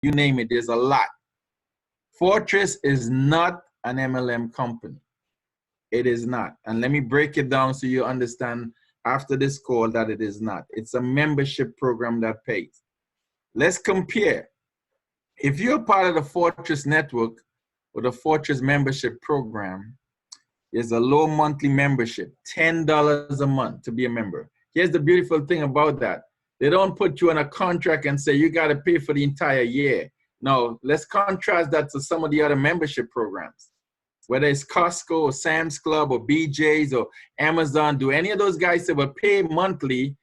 you name it, there's a lot. Fortress is not an MLM company. It is not. And let me break it down so you understand after this call that it is not. It's a membership program that pays. Let's compare. If you're part of the Fortress Network or the Fortress membership program, there's a low monthly membership, $10 a month to be a member. Here's the beautiful thing about that. They don't put you on a contract and say you got to pay for the entire year. No, let's contrast that to some of the other membership programs. Whether it's Costco or Sam's Club or BJ's or Amazon, do any of those guys say, well, pay monthly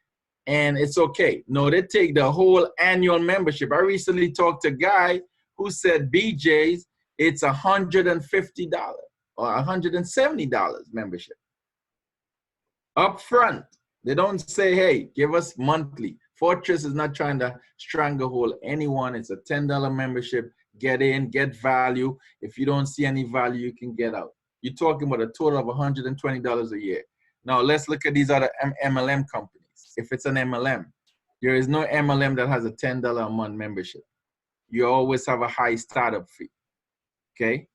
and it's okay? No, they take the whole annual membership. I recently talked to a guy who said BJ's, it's $150 or $170 membership. Up front, they don't say, hey, give us monthly. Fortress is not trying to stranglehold anyone. It's a $10 membership. Get in, get value. If you don't see any value, you can get out. You're talking about a total of $120 a year. Now, let's look at these other MLM companies. If it's an MLM, there is no MLM that has a $10 a month membership. You always have a high startup fee, okay?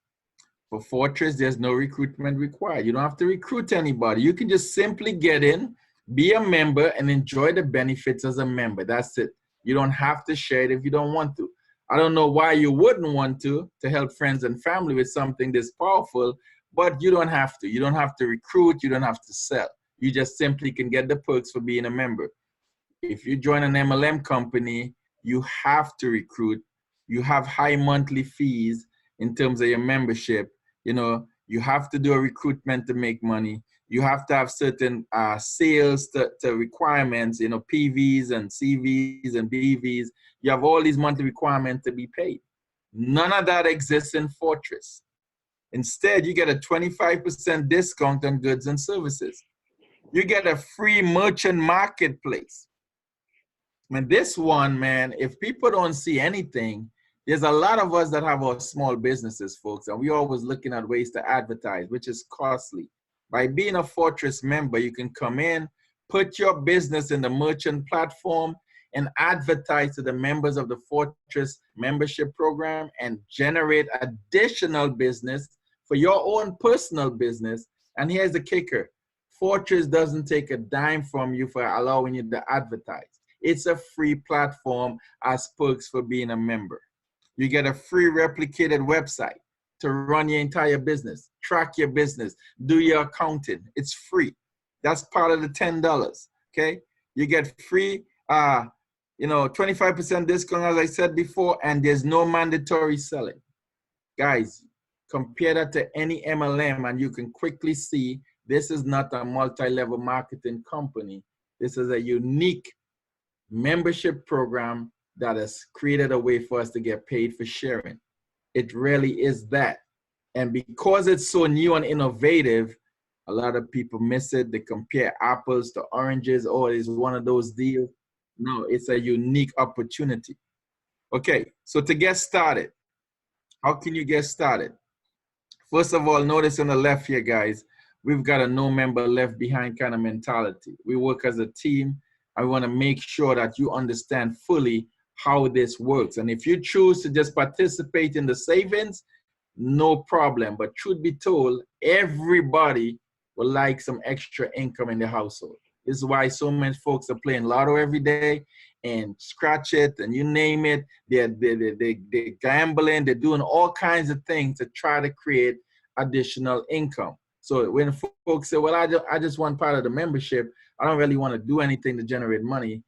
For Fortress, there's no recruitment required. You don't have to recruit anybody. You can just simply get in, be a member, and enjoy the benefits as a member. That's it. You don't have to share it if you don't want to. I don't know why you wouldn't want to help friends and family with something this powerful, but you don't have to. You don't have to recruit. You don't have to sell. You just simply can get the perks for being a member. If you join an MLM company, you have to recruit. You have high monthly fees in terms of your membership. You know, you have to do a recruitment to make money. You have to have certain sales to requirements, you know, PVs and CVs and BVs. You have all these monthly requirements to be paid. None of that exists in Fortress. Instead, you get a 25% discount on goods and services. You get a free merchant marketplace. And this one, man, if people don't see anything, there's a lot of us that have our small businesses, folks, and we're always looking at ways to advertise, which is costly. By being a Fortress member, you can come in, put your business in the merchant platform, and advertise to the members of the Fortress membership program and generate additional business for your own personal business. And here's the kicker. Fortress doesn't take a dime from you for allowing you to advertise. It's a free platform as perks for being a member. You get a free replicated website to run your entire business, track your business, do your accounting. It's free. That's part of the $10, okay? You get free, 25% discount, as I said before, and there's no mandatory selling. Guys, compare that to any MLM and you can quickly see this is not a multi-level marketing company. This is a unique membership program that has created a way for us to get paid for sharing. It really is that. And because it's so new and innovative, a lot of people miss it. They compare apples to oranges. Oh, it's one of those deals. No, it's a unique opportunity. Okay, so to get started, how can you get started? First of all, notice on the left here, guys, we've got a no member left behind kind of mentality. We work as a team. I want to make sure that you understand fully how this works. And if you choose to just participate in the savings, no problem. But truth be told, everybody would like some extra income in the household. This is why so many folks are playing lotto every day and scratch it and you name it. They're gambling, they're doing all kinds of things to try to create additional income. So when folks say, well, I just want part of the membership, I don't really want to do anything to generate money,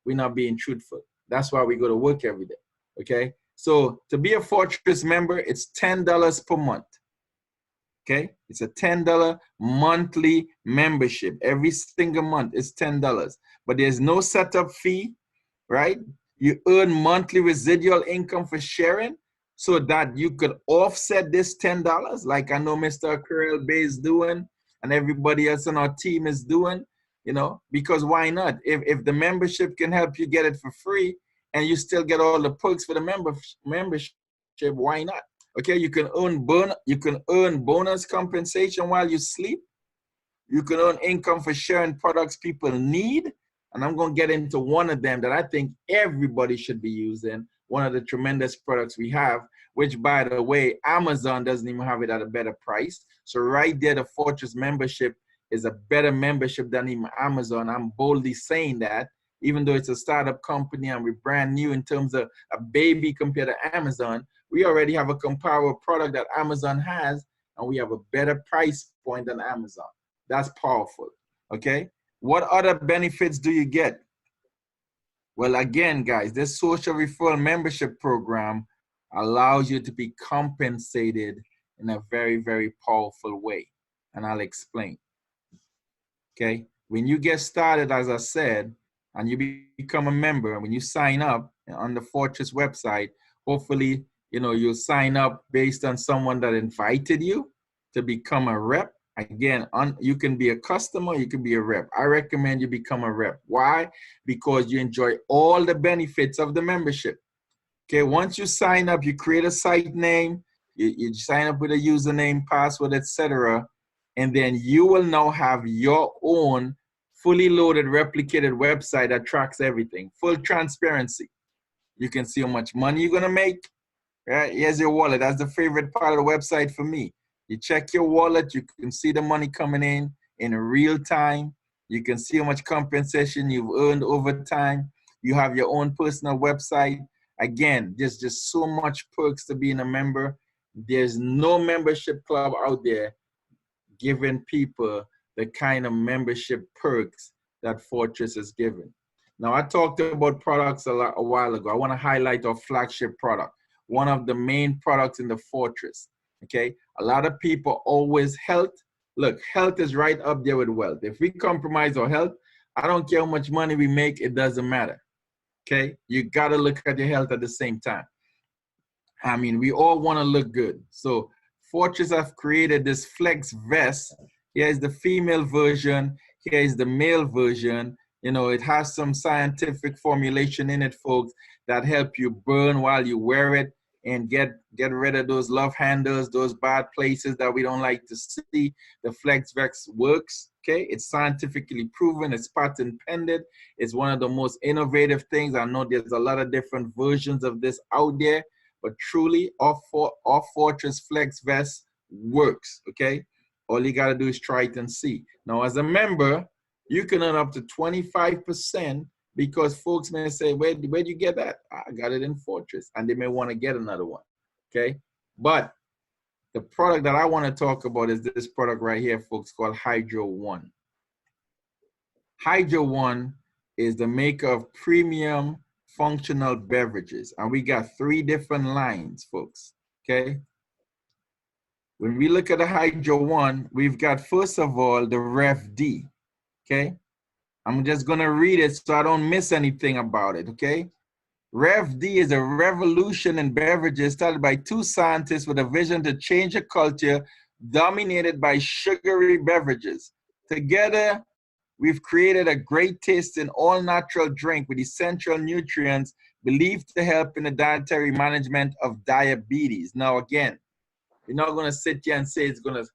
we're not being truthful. That's why we go to work every day, okay? So to be a Fortress member, it's $10 per month, okay? It's a $10 monthly membership. Every single month is $10, but there's no setup fee, right? You earn monthly residual income for sharing so that you could offset this $10, like I know Mr. Carell Bay is doing and everybody else on our team is doing, you know, because why not? If the membership can help you get it for free and you still get all the perks for the membership, why not? Okay, you can earn bonus compensation while you sleep. You can earn income for sharing products people need. And I'm going to get into one of them that I think everybody should be using, one of the tremendous products we have, which, by the way, Amazon doesn't even have it at a better price. So right there, the Fortress membership is a better membership than even Amazon. I'm boldly saying that, even though it's a startup company and we're brand new in terms of a baby compared to Amazon, we already have a comparable product that Amazon has, and we have a better price point than Amazon. That's powerful, okay? What other benefits do you get? Well, again, guys, this social referral membership program allows you to be compensated in a very, very powerful way. And I'll explain. Okay? When you get started, as I said, and you become a member, when you sign up on the Fortress website, hopefully, you'll sign up based on someone that invited you to become a rep. Again, you can be a customer, you can be a rep. I recommend you become a rep. Why? Because you enjoy all the benefits of the membership. Okay, once you sign up, you create a site name, you sign up with a username, password, etc. And then you will now have your own fully loaded, replicated website that tracks everything. Full transparency. You can see how much money you're gonna make. Right? Here's your wallet. That's the favorite part of the website for me. You check your wallet, you can see the money coming in real time. You can see how much compensation you've earned over time. You have your own personal website. Again, there's just so much perks to being a member. There's no membership club out there giving people the kind of membership perks that Fortress is giving. Now, I talked about products a while ago. I want to highlight our flagship product, one of the main products in the Fortress. Okay, a lot of people always health. Look, health is right up there with wealth. If we compromise our health, I don't care how much money we make, it doesn't matter. Okay, you got to look at your health at the same time. I mean, we all want to look good. So Fortress have created this flex vest. Here is the female version. Here is the male version. It has some scientific formulation in it, folks, that help you burn while you wear it and get rid of those love handles, those bad places that we don't like to see. The flex vest works. Okay, it's scientifically proven. It's patent pending. It's one of the most innovative things. I know there's a lot of different versions of this out there, but truly, our Fortress Flex Vest works, okay? All you got to do is try it and see. Now, as a member, you can earn up to 25% because folks may say, where'd you get that? I got it in Fortress, and they may want to get another one, okay? But the product that I want to talk about is this product right here, folks, called Hydro One. Hydro One is the maker of premium functional beverages, and we got 3 different lines, folks. Okay, when we look at the Hydro One, we've got, first of all, the Rev D. Okay, I'm just gonna read it so I don't miss anything about it. Okay, Rev D is a revolution in beverages started by 2 scientists with a vision to change a culture dominated by sugary beverages. Together, we've created a great tasting all-natural drink with essential nutrients believed to help in the dietary management of diabetes. Now, again, we're not going to sit here and say it's going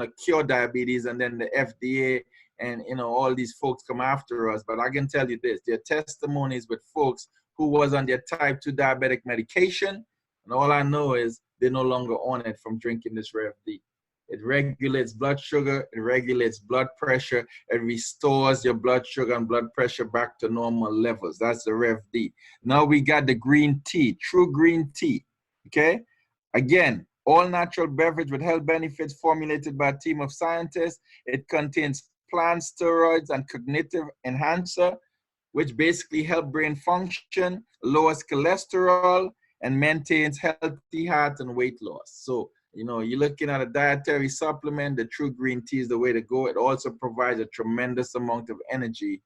to cure diabetes, and then the FDA and all these folks come after us. But I can tell you this: there are testimonies with folks who was on their type 2 diabetic medication, and all I know is they're no longer on it from drinking this Rev D. It regulates blood sugar, it regulates blood pressure, it restores your blood sugar and blood pressure back to normal levels. That's the Rev D. Now we got the green tea, true green tea, okay? Again, all natural beverage with health benefits formulated by a team of scientists. It contains plant steroids and cognitive enhancer, which basically help brain function, lowers cholesterol, and maintains healthy heart and weight loss. So, you're looking at a dietary supplement, the true green tea is the way to go. It also provides a tremendous amount of energy.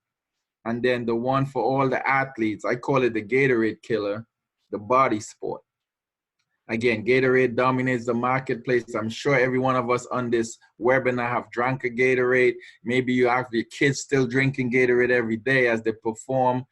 And then the one for all the athletes, I call it the Gatorade killer, the Body Sport. Again, Gatorade dominates the marketplace. I'm sure every one of us on this webinar have drank a Gatorade. Maybe you have your kids still drinking Gatorade every day as they perform.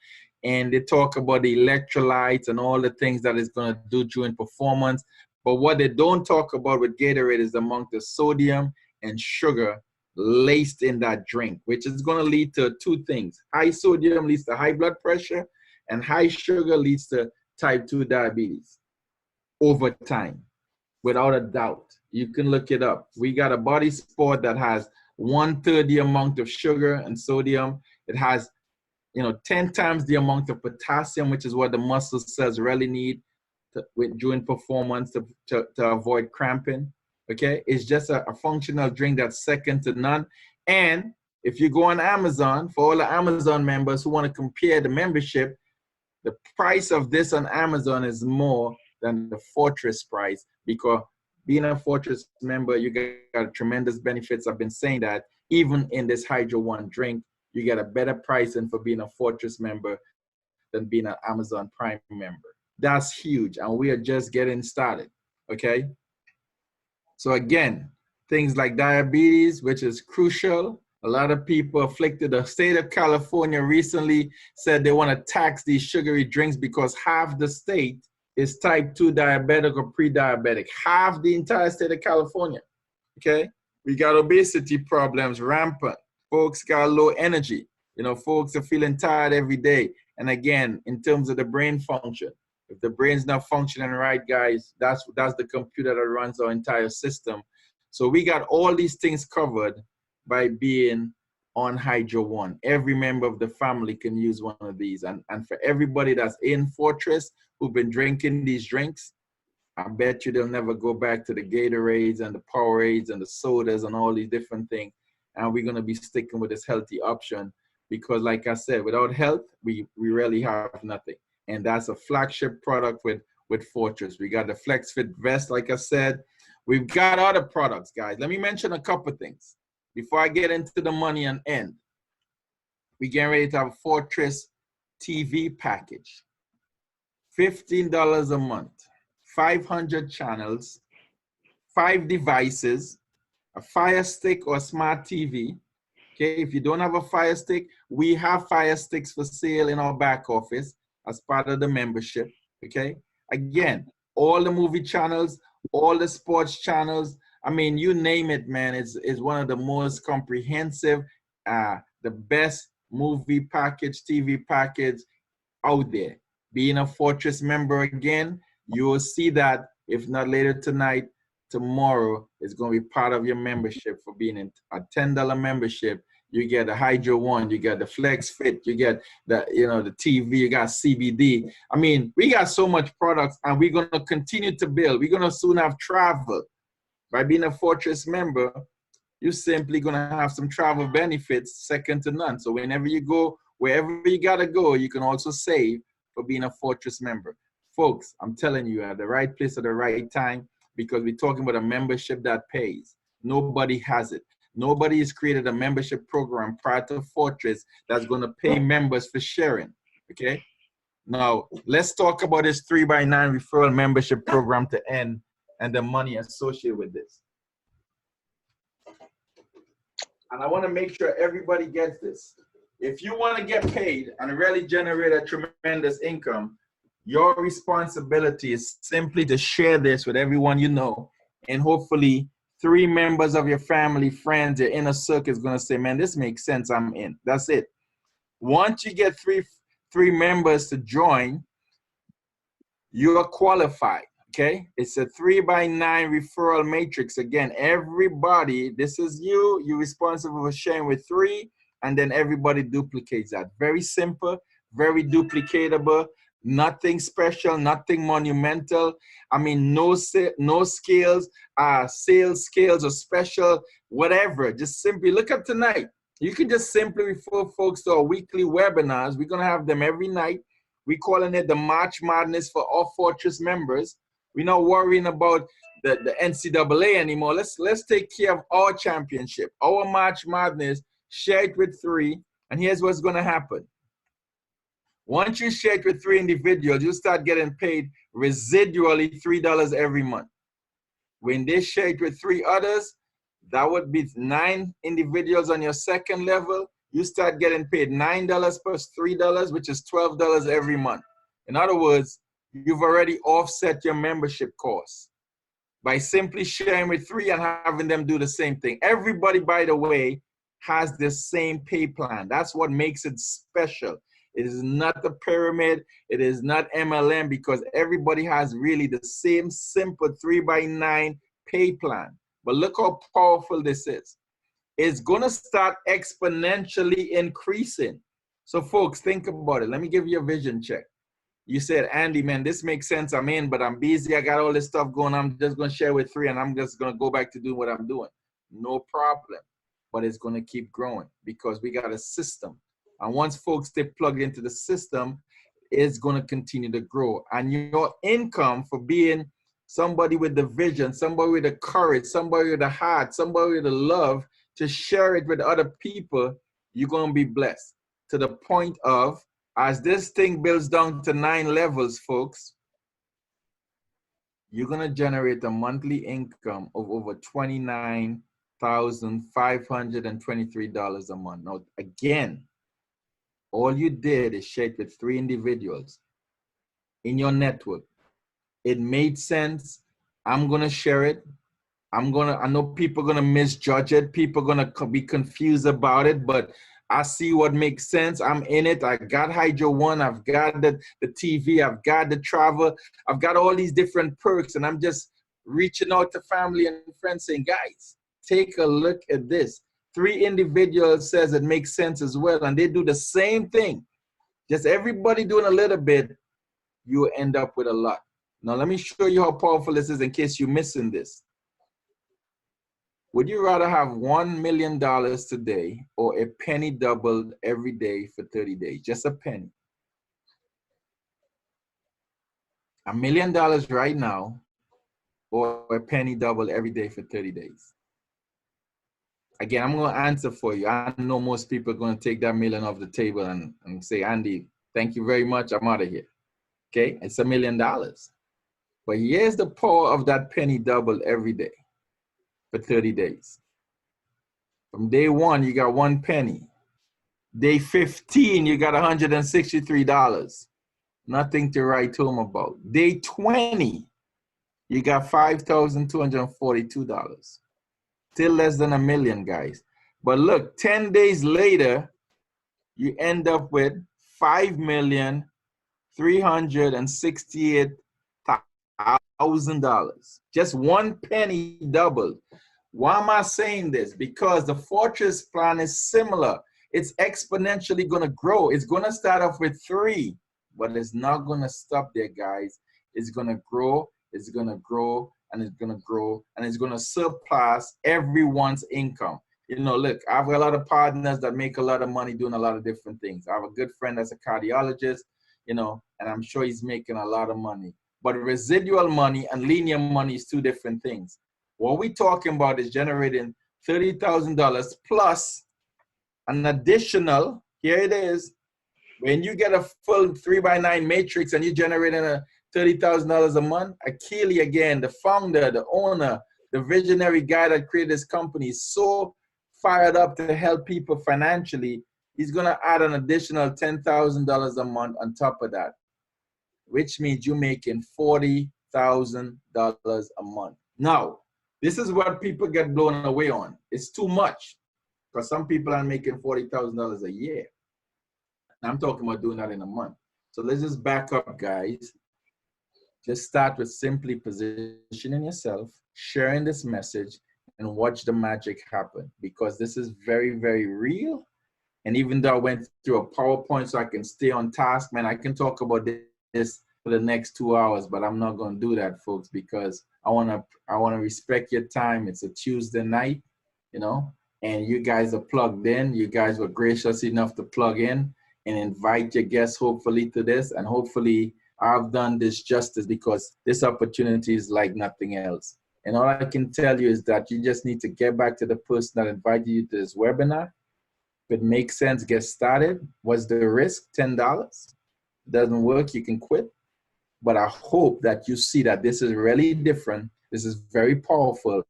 And they talk about the electrolytes and all the things that it's going to do during performance. But what they don't talk about with Gatorade is the amount of sodium and sugar laced in that drink, which is going to lead to 2 things. High sodium leads to high blood pressure, and high sugar leads to type 2 diabetes over time, without a doubt. You can look it up. We got a body sport that has 1/3 the amount of sugar and sodium. It has 10 times the amount of potassium, which is what the muscle cells really need during performance to avoid cramping. Okay, it's just a functional drink that's second to none. And if you go on Amazon, for all the Amazon members who want to compare the membership, the price of this on Amazon is more than the Fortress price, because being a Fortress member, you got tremendous benefits. I've been saying that even in this Hydro One drink, you get a better pricing for being a Fortress member than being an Amazon Prime member. That's huge, and we are just getting started, okay? So again, things like diabetes, which is crucial. A lot of people afflicted. The state of California recently said they want to tax these sugary drinks because half the state is type 2 diabetic or pre-diabetic. Half the entire state of California, okay? We got obesity problems rampant. Folks got low energy. Folks are feeling tired every day. And again, in terms of the brain function, if the brain's not functioning right, guys, that's the computer that runs our entire system. So we got all these things covered by being on Hydro One. Every member of the family can use one of these. And for everybody that's in Fortress who've been drinking these drinks, I bet you they'll never go back to the Gatorades and the Powerades and the sodas and all these different things. And we're going to be sticking with this healthy option because, like I said, without health, we really have nothing. And that's a flagship product with Fortress. We got the FlexFit vest, like I said. We've got other products, guys. Let me mention a couple things before I get into the money and end. We're getting ready to have a Fortress TV package. $15 a month, 500 channels, 5 devices, a Fire Stick or a smart TV. Okay, if you don't have a Fire Stick, we have Fire Sticks for sale in our back office as part of the membership. Okay, again, all the movie channels, all the sports channels, I mean, you name it, man. It's one of the most comprehensive, the best movie package, TV package out there. Being a Fortress member again, you will see that, if not later tonight, tomorrow is going to be part of your membership. For being in a $10 membership, you get the Hydro One, you get the Flex Fit, you get the the TV, you got CBD. I mean, we got so much products, and we're going to continue to build. We're going to soon have travel. By being a Fortress member, you're simply going to have some travel benefits second to none. So whenever you go, wherever you got to go, you can also save for being a Fortress member. Folks, I'm telling you, at the right place at the right time, because we're talking about a membership that pays. Nobody has it. Nobody has created a membership program prior to Fortress that's going to pay members for sharing, okay? Now, let's talk about this 3x9 referral membership program to end and the money associated with this. And I want to make sure everybody gets this. If you want to get paid and really generate a tremendous income, your responsibility is simply to share this with everyone you know, and hopefully 3 members of your family, friends, your inner circle is going to say, man, this makes sense, I'm in. That's it. Once you get three members to join, you are qualified. Okay, it's a 3x9 referral matrix. Again, everybody, this is you're responsible for sharing with 3, and then everybody duplicates that. Very simple, very duplicatable, nothing special, nothing monumental. I mean, no scales, sales scales or special, whatever. Just simply look at tonight. You can just simply refer folks to our weekly webinars. We're gonna have them every night. We're calling it the March Madness for all Fortress members. We're not worrying about the NCAA anymore. Let's take care of our championship, our March Madness. Share it with 3, and here's what's going to happen. Once you share it with 3 individuals, you start getting paid residually $3 every month. When they share it with 3 others, that would be 9 individuals on your second level. You start getting paid $9 plus $3, which is $12 every month. In other words, you've already offset your membership costs by simply sharing with 3 and having them do the same thing. Everybody, by the way, has the same pay plan. That's what makes it special. It is not a pyramid. It is not MLM, because everybody has really the same simple 3x9 pay plan. But look how powerful this is. It's going to start exponentially increasing. So folks, think about it. Let me give you a vision check. You said, Andy, man, this makes sense. I'm in, but I'm busy. I got all this stuff going on. I'm just going to share with 3 and I'm just going to go back to doing what I'm doing. No problem. But it's going to keep growing because we got a system. And once folks stay plugged into the system, it's going to continue to grow. And your income for being somebody with the vision, somebody with the courage, somebody with the heart, somebody with the love to share it with other people, you're going to be blessed to the point of, as this thing builds down to 9 levels, folks, you're going to generate a monthly income of over $29,523 a month. Now, again, all you did is share it with 3 individuals in your network. It made sense. I'm going to share it. I know people are going to misjudge it. People are going to be confused about it, but I see what makes sense. I'm in it. I got Hydro One. I've got the TV. I've got the travel. I've got all these different perks, and I'm just reaching out to family and friends saying, guys, take a look at this. 3 individuals says it makes sense as well, and they do the same thing. Just everybody doing a little bit, you end up with a lot. Now, let me show you how powerful this is in case you're missing this. Would you rather have $1 million today or a penny doubled every day for 30 days? Just a penny. $1 million right now or a penny doubled every day for 30 days? Again, I'm going to answer for you. I know most people are going to take that million off the table and say, Andy, thank you very much. I'm out of here. Okay, it's $1 million. But here's the power of that penny doubled every day for 30 days. From day 1, you got 1 penny. Day 15, you got $163. Nothing to write home about. Day 20, you got $5,242. Still less than $1 million, guys. But look, 10 days later, you end up with $5,368,000. Just 1 penny doubled. Why am I saying this? Because the Fortress plan is similar. It's exponentially going to grow. It's going to start off with 3, but it's not going to stop there, guys. It's going to grow, it's going to grow, and it's going to grow, and it's going to surpass everyone's income. You know, look, I have a lot of partners that make a lot of money doing a lot of different things. I have a good friend that's a cardiologist, you know, and I'm sure he's making a lot of money. But residual money and linear money is 2 different things. What we're talking about is generating $30,000 plus an additional, here it is, when you get a full 3x9 matrix and you're generating a $30,000 a month, Akili, again, the founder, the owner, the visionary guy that created this company, is so fired up to help people financially, he's going to add an additional $10,000 a month on top of that, which means you're making $40,000 a month. Now, this is what people get blown away on. It's too much because some people are making $40,000 a year. And I'm talking about doing that in a month. So let's just back up, guys. Just start with simply positioning yourself, sharing this message, and watch the magic happen, because this is very, very real. And even though I went through a PowerPoint so I can stay on task, man, I can talk about this for the next 2 hours, but I'm not going to do that, folks, because I want to respect your time. It's a Tuesday night, you know, and you guys are plugged in. You guys were gracious enough to plug in and invite your guests, hopefully, to this. And hopefully I've done this justice, because this opportunity is like nothing else. And all I can tell you is that you just need to get back to the person that invited you to this webinar. If it makes sense, get started. What's the risk? $10. Doesn't work, you can quit. But I hope that you see that this is really different. This is very powerful.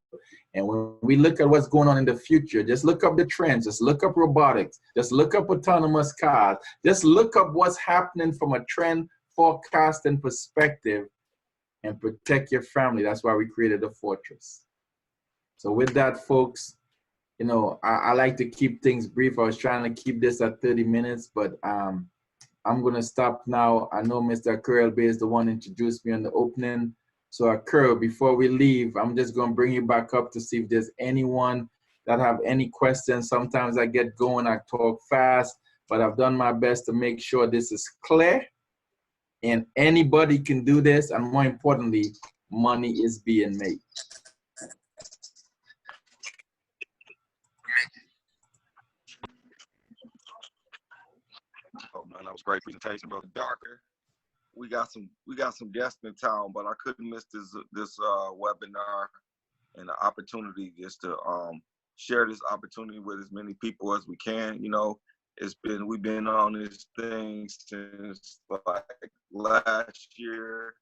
And when we look at what's going on in the future, just look up the trends. Just look up robotics. Just look up autonomous cars. Just look up what's happening from a trend forecasting perspective, and protect your family. That's why we created the Fortress. So with that, folks, you know, I like to keep things brief. I was trying to keep this at 30 minutes, but I'm going to stop now. I know Mr. Curl Bay is the one introduced me on the opening. So Curl, before we leave, I'm just going to bring you back up to see if there's anyone that have any questions. Sometimes I get going, I talk fast, but I've done my best to make sure this is clear. And anybody can do this. And more importantly, money is being made. Oh man, that was a great presentation, brother. Darker. We got some guests in town, but I couldn't miss this webinar and the opportunity just to share this opportunity with as many people as we can. You know, we've been on this thing since like last year,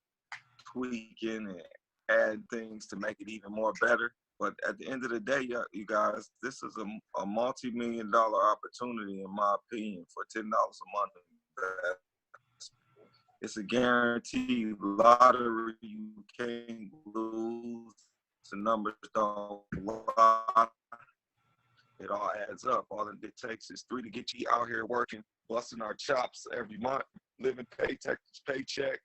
tweaking and adding things to make it even more better. But at the end of the day, you guys, this is a multi-million-dollar opportunity, in my opinion, for $10 a month. It's a guaranteed lottery. You can't lose. The numbers don't lie. It all adds up. All it takes is 3 to get you out here working, busting our chops every month, living paycheck to paycheck,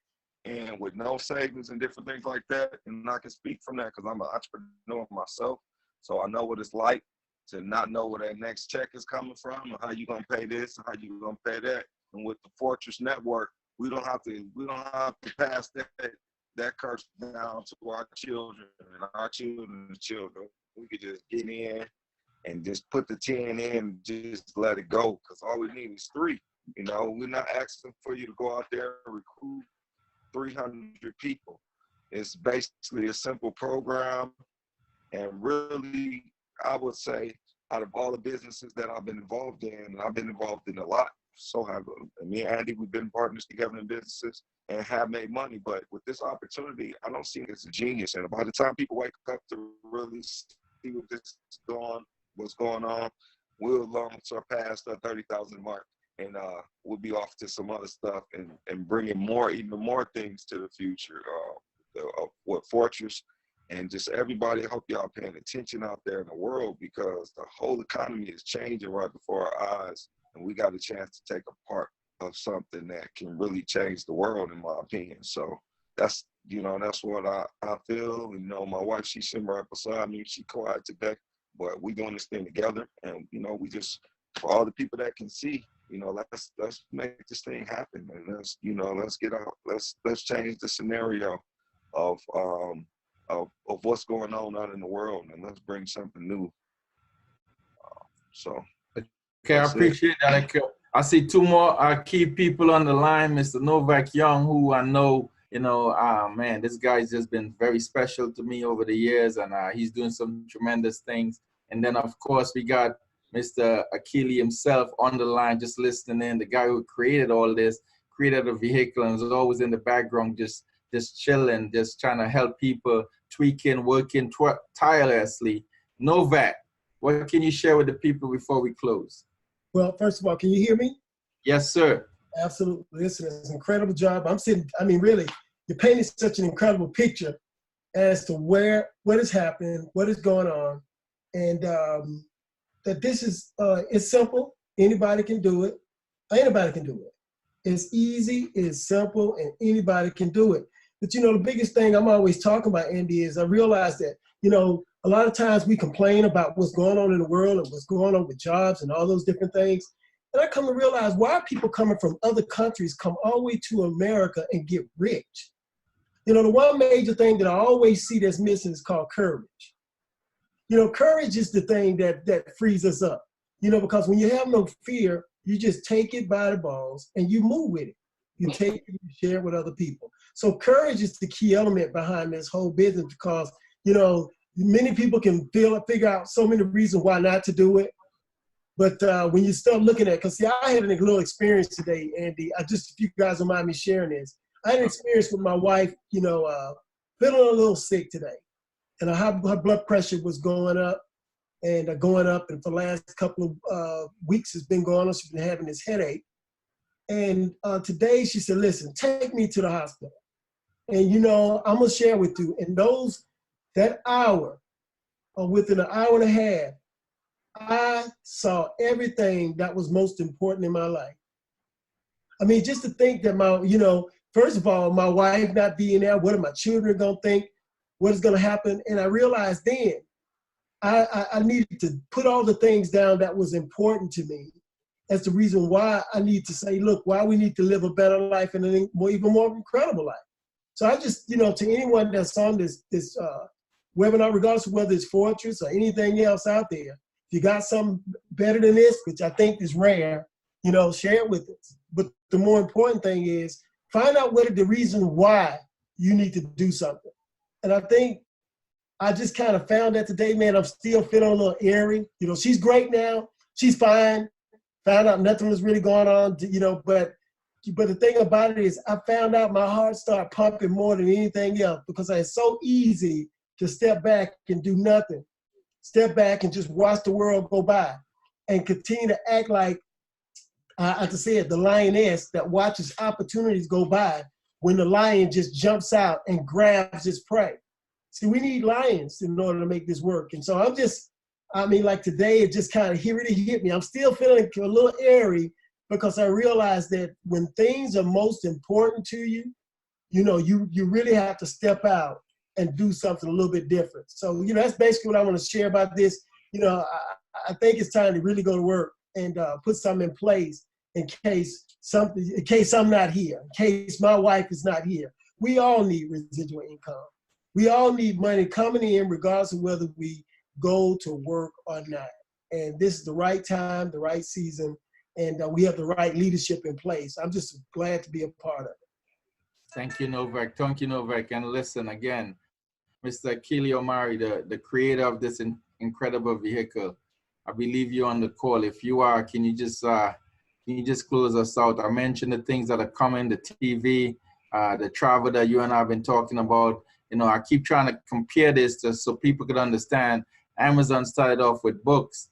and with no savings and different things like that. And I can speak from that because I'm an entrepreneur myself. So I know what it's like to not know where that next check is coming from, or how you gonna pay this, or how you gonna pay that. And with the Fortress Network, we don't have to pass that curse down to our children and our children's children. We could just get in and just put the 10 in and just let it go, because all we need is 3. You know, we're not asking for you to go out there and recruit 300 people. It's basically a simple program, and really, I would say, out of all the businesses that I've been involved in, and I've been involved in a lot, so have me and Andy, we've been partners together in businesses and have made money. But with this opportunity, I don't see it as a genius. And by the time people wake up to really see what's going on, we'll long surpass the 30,000 mark, and we'll be off to some other stuff and bringing even more things to the future of what Fortress. And just everybody, I hope y'all paying attention out there in the world, because the whole economy is changing right before our eyes. And we got a chance to take a part of something that can really change the world, in my opinion. So that's what I feel. You know, my wife, she's sitting right beside me. She quiet today, but we doing this thing together. And, you know, we just, for all the people that can see, you know, let's make this thing happen. And let's get out. Let's change the scenario of what's going on out in the world, and let's bring something new. Okay, I appreciate that. I see 2 more key people on the line. Mr. Novak Young, who I know, man, this guy's just been very special to me over the years, and he's doing some tremendous things. And then, of course, we got Mr. Akili himself on the line, just listening in, the guy who created all this, created a vehicle, and was always in the background, just chilling, just trying to help people, tweaking, working tirelessly. Novak, what can you share with the people before we close? Well, first of all, can you hear me? Yes, sir. Absolutely. Listen, it's an incredible job. Really, you're painting such an incredible picture as to what is happening, what is going on, and that this is, it's simple. Anybody can do it. Anybody can do it. It's easy, it's simple, and anybody can do it. But, the biggest thing I'm always talking about, Andy, is I realize that, a lot of times we complain about what's going on in the world and what's going on with jobs and all those different things. And I come to realize why people coming from other countries come all the way to America and get rich. The one major thing that I always see that's missing is called courage. Courage is the thing that frees us up, because when you have no fear, you just take it by the balls and you move with it. You take it and share it with other people. So courage is the key element behind this whole business, because, many people can figure out so many reasons why not to do it. But when you start looking at, because I had a little experience today, Andy, if you guys don't mind me sharing this. I had an experience with my wife, feeling a little sick today. And her blood pressure was going up. And for the last couple of weeks, it's been going on. She's been having this headache. And today she said, listen, take me to the hospital. And, I'm going to share with you, in that hour, or within an hour and a half, I saw everything that was most important in my life. I mean, just to think that first of all, my wife not being there, what are my children gonna think? What is gonna happen? And I realized then I needed to put all the things down that was important to me. That's the reason why I need to say, look, why we need to live a better life and an even more incredible life. So I just, to anyone that's on this webinar, regardless of whether it's Fortress or anything else out there, if you got something better than this, which I think is rare, share it with us. But the more important thing is find out what are the reasons why you need to do something. And I think I just kind of found that today, man. I'm still feeling a little airy. She's great now. She's fine. Found out nothing was really going on, but the thing about it is I found out my heart started pumping more than anything else because it's so easy to step back and do nothing. Step back and just watch the world go by and continue to act like, as I said, the lioness that watches opportunities go by when the lion just jumps out and grabs its prey. See, we need lions in order to make this work. And so like today, it just kind of really hit me. I'm still feeling a little airy because I realized that when things are most important to you, you really have to step out and do something a little bit different. So, that's basically what I want to share about this. I think it's time to really go to work and put something in place in case I'm not here, in case my wife is not here. We all need residual income. We all need money coming in regardless of whether we go to work or not. And this is the right time, the right season, and we have the right leadership in place. I'm just glad to be a part of it. Thank you, Novak. Thank you, Novak. And listen, again, Mr. Keely Omari, the creator of this incredible vehicle. I believe you're on the call. If you are, can you just close us out? I mentioned the things that are coming, the TV, the travel that you and I have been talking about. I keep trying to compare this so people could understand. Amazon started off with books,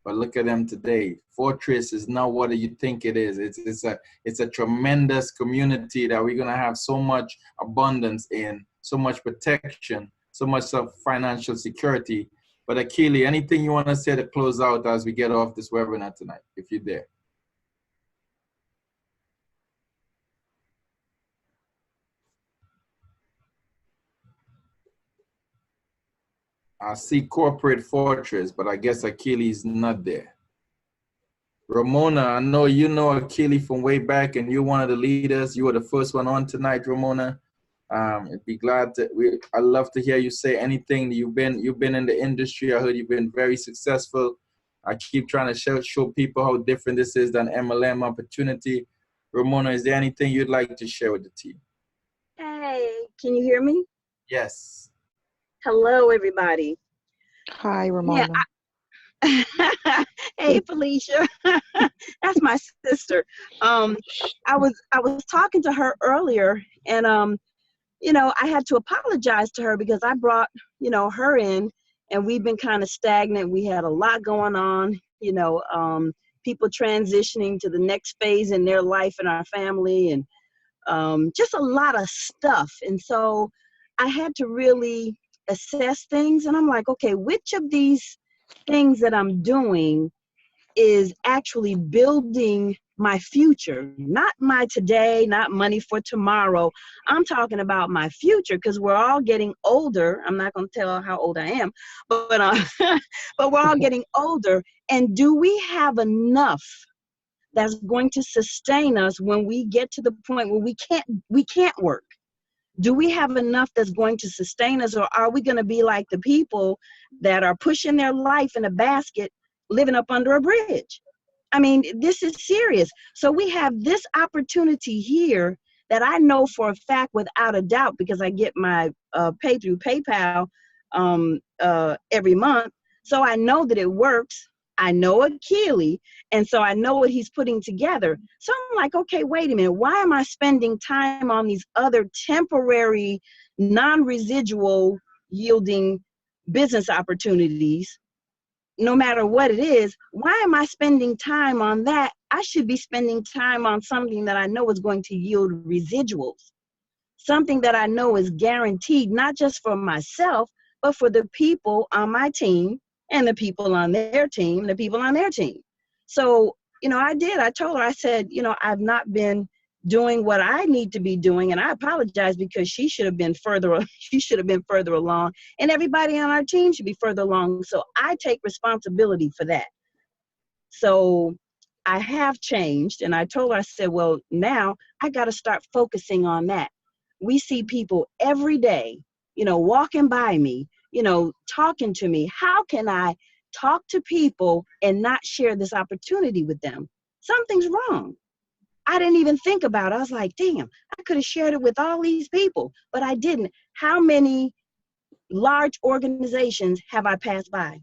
but look at them today. Fortress is not what you think it is. It's a tremendous community that we're gonna have so much abundance in, so much protection, so much financial security. But Akili, anything you want to say to close out as we get off this webinar tonight, if you're there? I see corporate Fortress, but I guess Akili's not there. Ramona, I know you know Akili from way back, and you're one of the leaders. You were the first one on tonight, Ramona. I'd be glad to. I'd love to hear you say anything. You've been in the industry. I heard you've been very successful. I keep trying to show people how different this is than MLM opportunity. Ramona, is there anything you'd like to share with the team? Hey, can you hear me? Yes. Hello, everybody. Hi, Ramona. Yeah, hey, Felicia. That's my sister. I was talking to her earlier, and I had to apologize to her because I brought her in, and we've been kind of stagnant. We had a lot going on, people transitioning to the next phase in their life and our family, and just a lot of stuff. And so I had to really assess things, and I'm like, okay, which of these things that I'm doing is actually building my future, not my today, not money for tomorrow. I'm talking about my future, because we're all getting older. I'm not going to tell how old I am, but but we're all getting older. And do we have enough that's going to sustain us when we get to the point where we can't work? Do we have enough that's going to sustain us, or are we going to be like the people that are pushing their life in a basket, living up under a bridge? I mean, this is serious. So we have this opportunity here that I know for a fact, without a doubt, because I get my pay through PayPal every month. So I know that it works. I know Akili, and so I know what he's putting together. So I'm like, okay, wait a minute. Why am I spending time on these other temporary, non-residual yielding business opportunities? No matter what it is, why am I spending time on that? I should be spending time on something that I know is going to yield residuals, something that I know is guaranteed, not just for myself, but for the people on my team, and the people on their team, the people on their team. So you know, I did. I told her, I said, you know, I've not been doing what I need to be doing, and I apologize because she should have been further. She should have been further along, and everybody on our team should be further along. So I take responsibility for that. So I have changed, and I told her, I said, well, now I got to start focusing on that. We see people every day, you know, walking by me, you know, talking to me. How can I talk to people and not share this opportunity with them? Something's wrong. I didn't even think about it. I was like, damn, I could have shared it with all these people, but I didn't. How many large organizations have I passed by?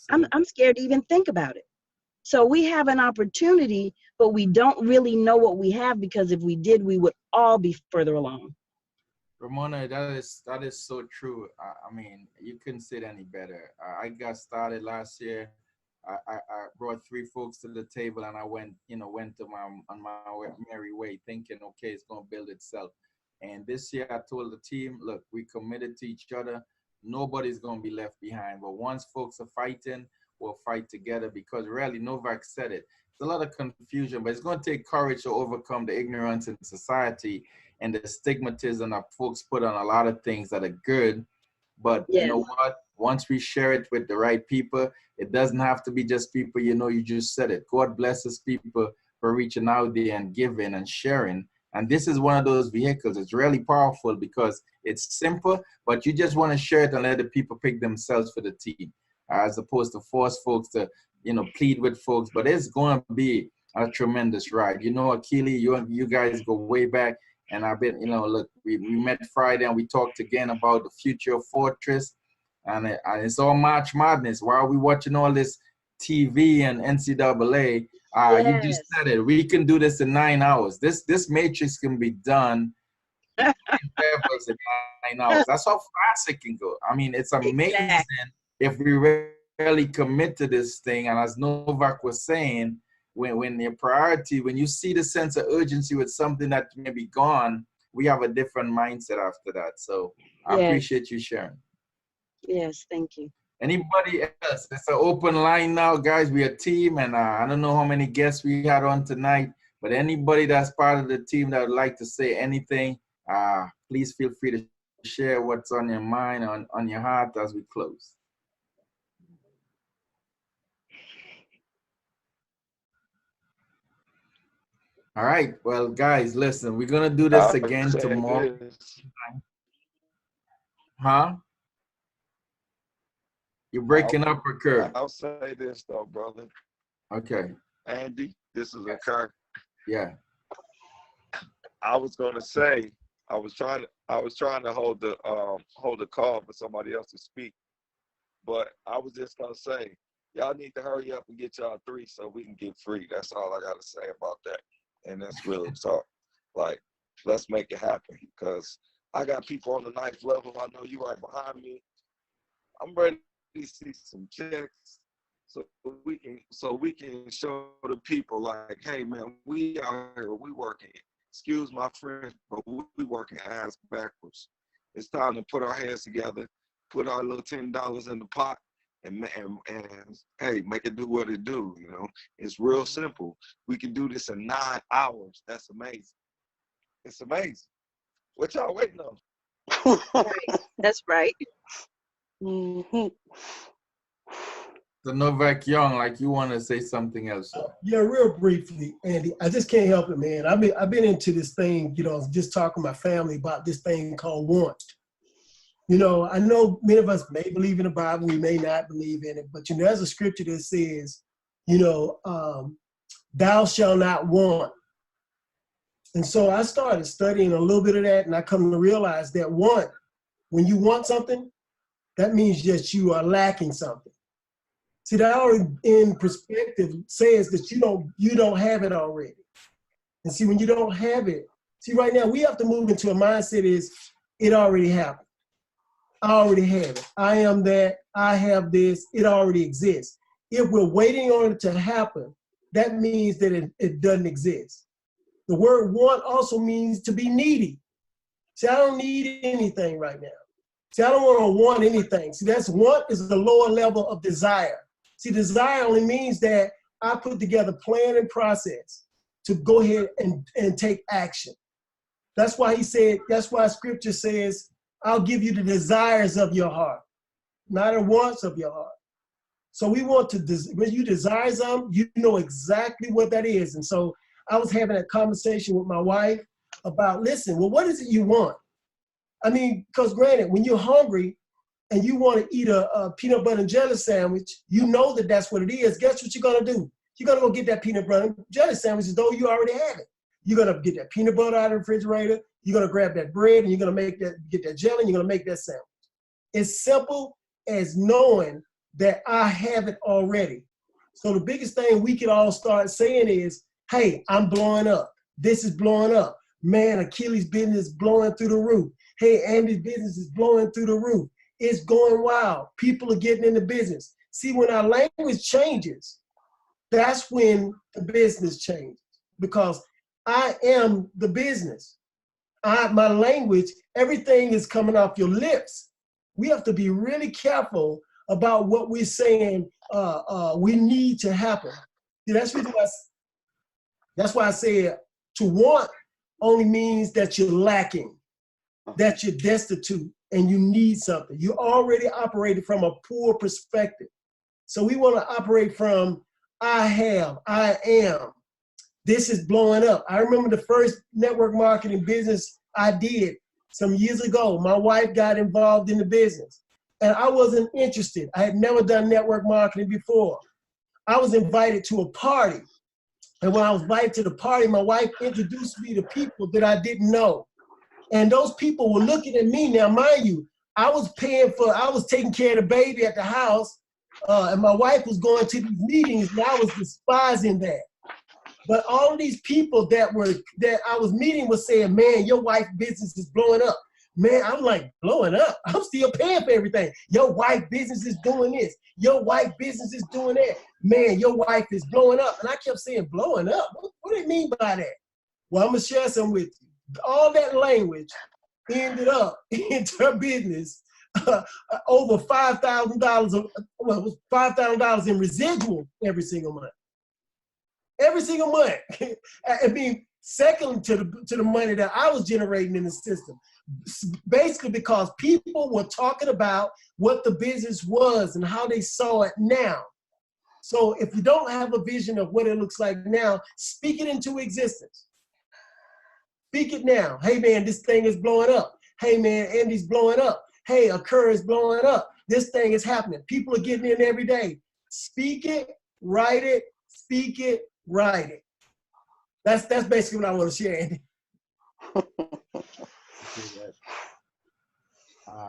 I'm scared to even think about it. So we have an opportunity, but we don't really know what we have, because if we did, we would all be further along. Ramona, that is so true. I mean, you couldn't say it any better. I got started last year. I brought 3 folks to the table, and I went to on my merry way, thinking, okay, it's gonna build itself. And this year, I told the team, look, we committed to each other. Nobody's gonna be left behind. But once folks are fighting, we'll fight together, because really, Novak said it. There's a lot of confusion, but it's gonna take courage to overcome the ignorance in society and the stigmatism that folks put on a lot of things that are good. But Yes. You know what? Once we share it with the right people, it doesn't have to be just people, you know, you just said it. God blesses people for reaching out there and giving and sharing. And this is one of those vehicles. It's really powerful because it's simple, but you just want to share it and let the people pick themselves for the team, as opposed to force folks to, you know, plead with folks. But it's going to be a tremendous ride. You know, Akili, you guys go way back. And I've been, you know, look, we met Friday and we talked again about the future of Fortress. And it's all March Madness. While we watching all this TV and NCAA, Yes. you just said it. We can do this in 9 hours. This matrix can be done in 9 hours. That's how fast it can go. I mean, it's amazing. Exactly. If we really commit to this thing. And as Novak was saying, when your priority, when you see the sense of urgency with something that may be gone, we have a different mindset after that. So I appreciate you sharing. Yes, thank you. Anybody else? It's an open line now, guys. We're a team, and I don't know how many guests we had on tonight, but anybody that's part of the team that would like to say anything, please feel free to share what's on your mind, on your heart as we close. All right. Well, guys, listen, we're going to do this again tomorrow. Huh? You're breaking up, or Kurt? I'll say this, though, brother. Okay. Andy, this is a Kurt. Yeah. I was going to say, I was trying to hold the call for somebody else to speak, but I was just going to say, y'all need to hurry up and get y'all 3 so we can get free. That's all I got to say about that. And that's real talk. Like, let's make it happen, because I got people on the 9th level. I know you right behind me. I'm ready to see some checks so we can show the people, like, hey man, we out here, we working. Excuse my French, but we working ass backwards. It's time to put our heads together, put our little $10 in the pot, and hey, make it do what it do. You know, it's real simple. We can do this in 9 hours. That's amazing. It's amazing. What y'all waiting on? Right. That's right. Mm-hmm. So Novak Young, like you want to say something else? Yeah, real briefly, Andy. I just can't help it, man. I've been into this thing, you know, just talking to my family about this thing called want. You know, I know many of us may believe in the Bible, we may not believe in it, but you know, there's a scripture that says, you know, thou shalt not want. And so I started studying a little bit of that, and I come to realize that when you want something, that means that you are lacking something. See, that already in perspective says that you don't have it already. And see, when you don't have it, see, right now we have to move into a mindset is it already happened. I already have it. I am that. I have this. It already exists. If we're waiting on it to happen, that means that it doesn't exist. The word want also means to be needy. See, I don't need anything right now. See, I don't want to want anything. See, want is the lower level of desire. See, desire only means that I put together plan and process to go ahead and take action. That's why he said, that's why scripture says, I'll give you the desires of your heart, not the wants of your heart. So we want to, when you desire something, you know exactly what that is. And so I was having a conversation with my wife about, listen, well, what is it you want? I mean, because granted, when you're hungry and you want to eat a peanut butter and jelly sandwich, you know that that's what it is. Guess what you're going to do? You're going to go get that peanut butter and jelly sandwich as though you already have it. You're going to get that peanut butter out of the refrigerator. You're going to grab that bread and you're going to get that jelly and you're going to make that sandwich. It's simple as knowing that I have it already. So the biggest thing we can all start saying is, hey, I'm blowing up. This is blowing up. Man, Achilles' business is blowing through the roof. Hey, Andy's business is blowing through the roof. It's going wild. People are getting into business. See, when our language changes, that's when the business changes, because I am the business. My language, everything is coming off your lips. We have to be really careful about what we're saying we need to happen. See, that's why I said to want only means that you're lacking, that you're destitute, and you need something. You already operated from a poor perspective. So we want to operate from I have, I am. This is blowing up. I remember the first network marketing business I did some years ago. My wife got involved in the business and I wasn't interested. I had never done network marketing before. I was invited to a party. And when I was invited to the party, my wife introduced me to people that I didn't know. And those people were looking at me. Now, mind you, I was taking care of the baby at the house, and my wife was going to these meetings, and I was despising that. But all of these people that I was meeting were saying, man, your wife's business is blowing up. Man, I'm like, blowing up? I'm still paying for everything. Your wife business is doing this. Your wife business is doing that. Man, your wife is blowing up. And I kept saying, blowing up? What do you mean by that? Well, I'm going to share some with you. All that language ended up into her business over $5,000. Well, it was $5,000 in residual every single month. Every single month. I mean, second to the money that I was generating in the system. Basically because people were talking about what the business was and how they saw it now. So if you don't have a vision of what it looks like now, speak it into existence. Speak it now. Hey man, this thing is blowing up. Hey man, Andy's blowing up. Hey, a Kerr is blowing up. This thing is happening. People are getting in every day. Speak it, write it, speak it, write it. That's basically what I want to share, Andy.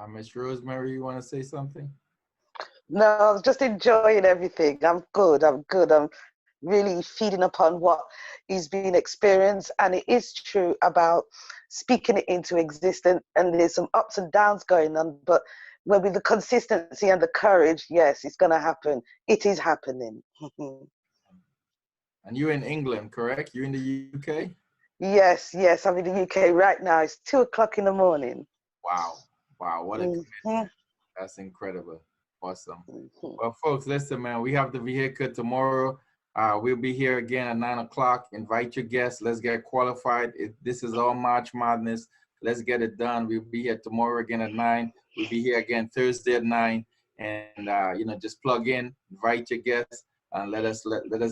Miss Rosemary, you want to say something? No, I'm just enjoying everything. I'm good. I'm really feeding upon what is being experienced. And it is true about speaking it into existence. And there's some ups and downs going on. But when with the consistency and the courage, yes, it's going to happen. It is happening. And you're in England, correct? You're in the UK? Yes, I'm in the UK right now. It's 2 o'clock in the morning. Wow. What a commitment. That's incredible. Awesome. Well, folks, listen, man, we have the vehicle tomorrow. We'll be here again at 9 o'clock. Invite your guests. Let's get qualified. This is all March Madness. Let's get it done. We'll be here tomorrow again at 9. We'll be here again Thursday at 9. And, just plug in, invite your guests, and let us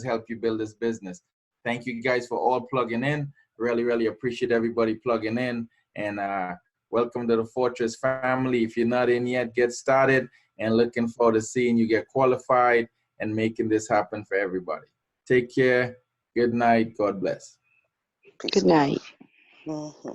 help you build this business. Thank you guys for all plugging in. Really, really appreciate everybody plugging in. And welcome to the Fortress family. If you're not in yet, get started. And looking forward to seeing you get qualified and making this happen for everybody. Take care. Good night. God bless. Good night. Mm-hmm.